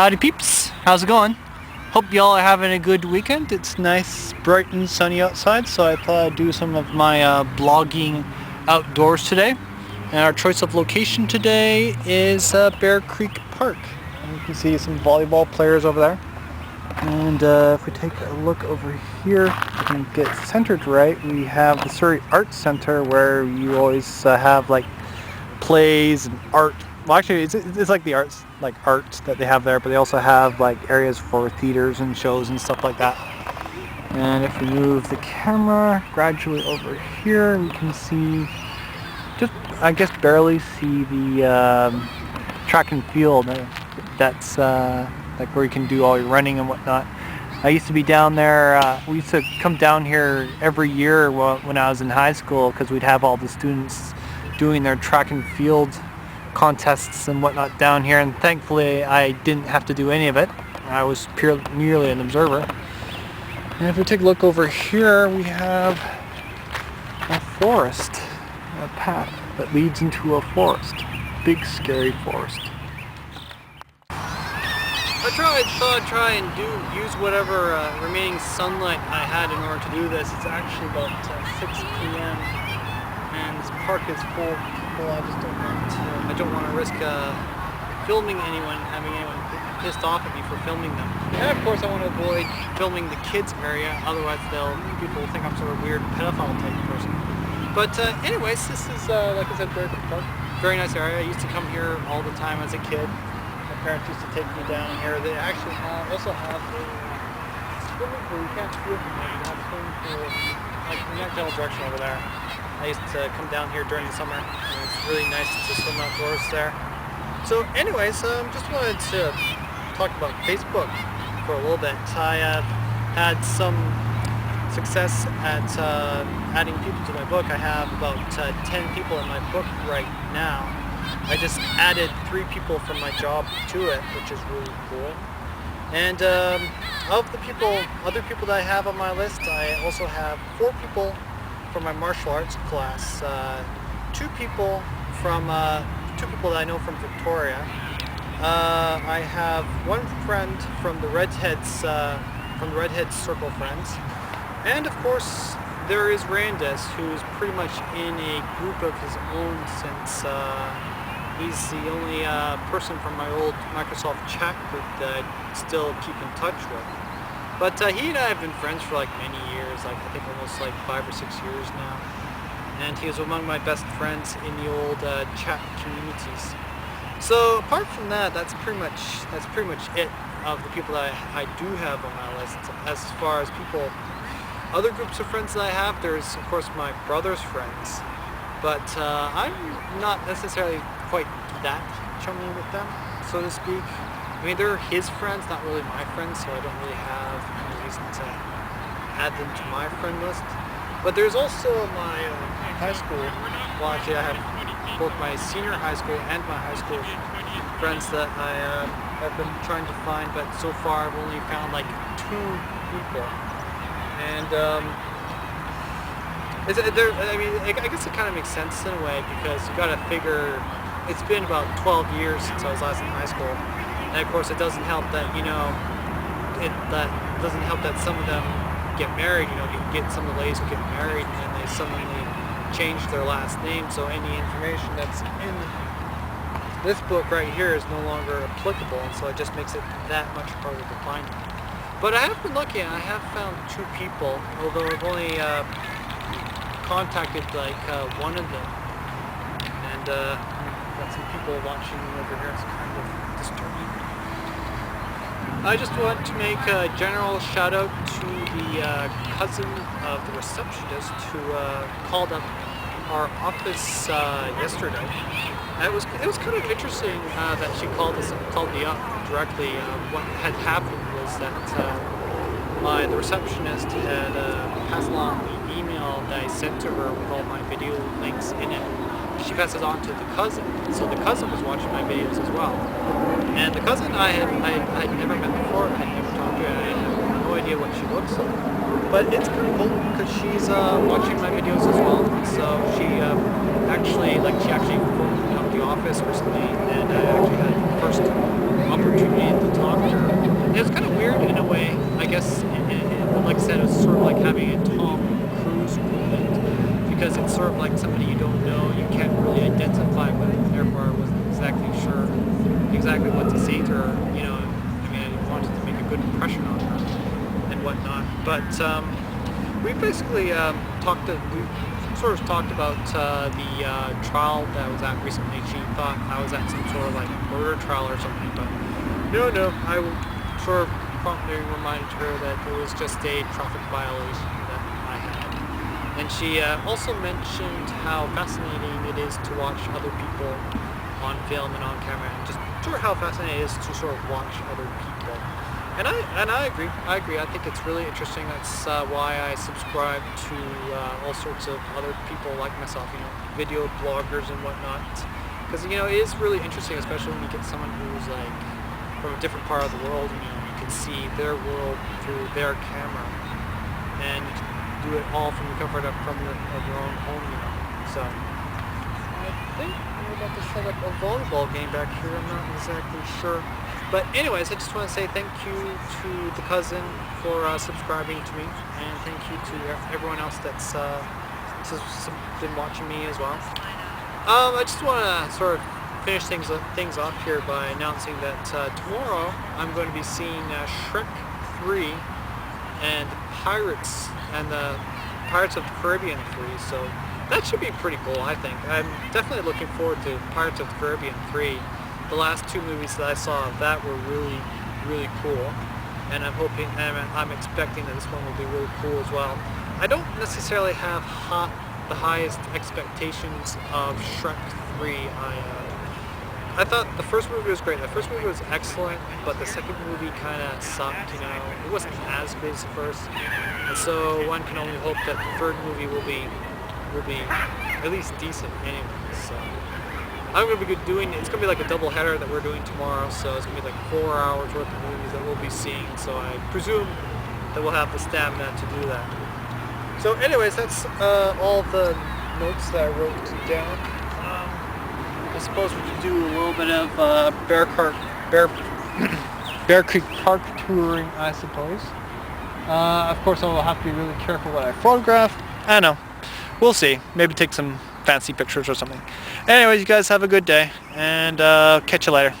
Howdy peeps, how's it going? Hope y'all are having a good weekend. It's nice, bright and sunny outside, so I thought I'd do some of my blogging outdoors today. And our choice of location today is Bear Creek Park. And you can see some volleyball players over there. And if we take a look over here, if we can get centered right, we have the Surrey Arts Center where you always have like plays and art. Well, actually, it's like the arts, like art that they have there, but they also have like areas for theaters and shows and stuff like that. And if we move the camera gradually over here, we can see, just I guess barely see the track and field. That's like where you can do all your running and whatnot. I used to be down there. We used to come down here every year when I was in high school because we'd have all the students doing their track and field contests and whatnot down here, and thankfully I didn't have to do any of it. I was merely an observer. And if we take a look over here, we have a forest, a path that leads into a forest, big scary forest. I thought I'd try and use whatever remaining sunlight I had in order to do this. It's actually about 6 p.m. and this park is full of people. I don't want to risk filming anyone, having anyone pissed off at me for filming them. And of course I want to avoid filming the kids area, otherwise people will think I'm sort of weird pedophile type person. But anyways, this is like I said, Bear Creek Park. Very nice area. I used to come here all the time as a kid. My parents used to take me down here. They actually also have a swimming pool. You can't swim from there. You have a swimming pool like in that general direction over there. I used to come down here during the summer, and it's really nice to swim outdoors there. So anyways, just wanted to talk about Facebook for a little bit. I had some success at adding people to my book. I have about 10 people in my book right now. I just added 3 people from my job to it, which is really cool. And of the other people that I have on my list, I also have 4 people from my martial arts class, 2 people that I know from Victoria. I have 1 friend from the Redheads Circle Friends, and of course there is Randus, who's pretty much in a group of his own since he's the only person from my old Microsoft chat group that I still keep in touch with. But he and I have been friends for like many years, like I think almost like 5 or 6 years now. And he was among my best friends in the old chat communities. So apart from that, that's pretty much it of the people that I do have on my list. As far as other groups of friends that I have, there's of course my brother's friends. But I'm not necessarily quite that chummy with them, so to speak. I mean, they're his friends, not really my friends, so I don't really have any reason to add them to my friend list. But there's also my high school. Well, actually, I have both my senior high school and my high school friends that I have been trying to find, but so far I've only found like 2 people. And I guess it kind of makes sense in a way, because you got to figure it's been about 12 years since I was last in high school. And of course, it doesn't help that some of them get married. You can get some of the ladies who get married and then they suddenly change their last name. So any information that's in this book right here is no longer applicable, and so it just makes it that much harder to find them. But I have been looking. I have found 2 people, although I've only contacted like 1 of them. And got some people watching me over here. It's kind of disturbing. I just want to make a general shout out to the cousin of the receptionist who called up our office yesterday. It was kind of interesting that she called me up directly. What had happened was that the receptionist had passed along the email that I sent to her with all my video links in it. She passed it on to the cousin, so the cousin was watching my videos as well. And the cousin I had never met before, I had never talked to her, I had no idea what she looks like. But it's kind of cool because she's watching my videos as well. So she actually phoned me up the office recently, and I actually had the first opportunity to talk because it's sort of like somebody you don't know, you can't really identify with, therefore I wasn't exactly sure exactly what to say to her, you know. I mean, I wanted to make a good impression on her and whatnot, but we basically we sort of talked about the trial that I was at recently. She thought I was at some sort of like murder trial or something, but no, I sort of promptly reminded her that it was just a traffic violation that I had. And she also mentioned how fascinating it is to watch other people on film and on camera, and just sort of how fascinating it is to sort of watch other people. And I agree. I think it's really interesting. That's why I subscribe to all sorts of other people like myself, you know, video bloggers and whatnot. Because, you know, it is really interesting, especially when you get someone who's like from a different part of the world, and you can see their world through their camera, and you can do it all from the comfort of your own home, you know. So I think we're about to set up a volleyball game back here. I'm not exactly sure. But anyways, I just want to say thank you to the cousin for subscribing to me, and thank you to everyone else that's been watching me as well. I just want to sort of finish things off here by announcing that tomorrow I'm going to be seeing Shrek 3 and Pirates the Pirates of the Caribbean 3, so that should be pretty cool, I think. I'm definitely looking forward to Pirates of the Caribbean 3. The last two movies that I saw of that were really, really cool, and I'm expecting that this one will be really cool as well. I don't necessarily have the highest expectations of Shrek 3. I thought the first movie was great. The first movie was excellent, but the second movie kind of sucked. You know, it wasn't as good as the first, and so one can only hope that the third movie will be at least decent anyway. So I'm going to be it's going to be like a double header that we're doing tomorrow, so it's going to be like 4 hours worth of movies that we'll be seeing, so I presume that we'll have the stamina to do that. So anyways, that's all the notes that I wrote down. I suppose we could do a little bit of Bear Creek Park touring, I suppose. Of course, I will have to be really careful what I photograph. I don't know. We'll see. Maybe take some fancy pictures or something. Anyways, you guys have a good day, and catch you later.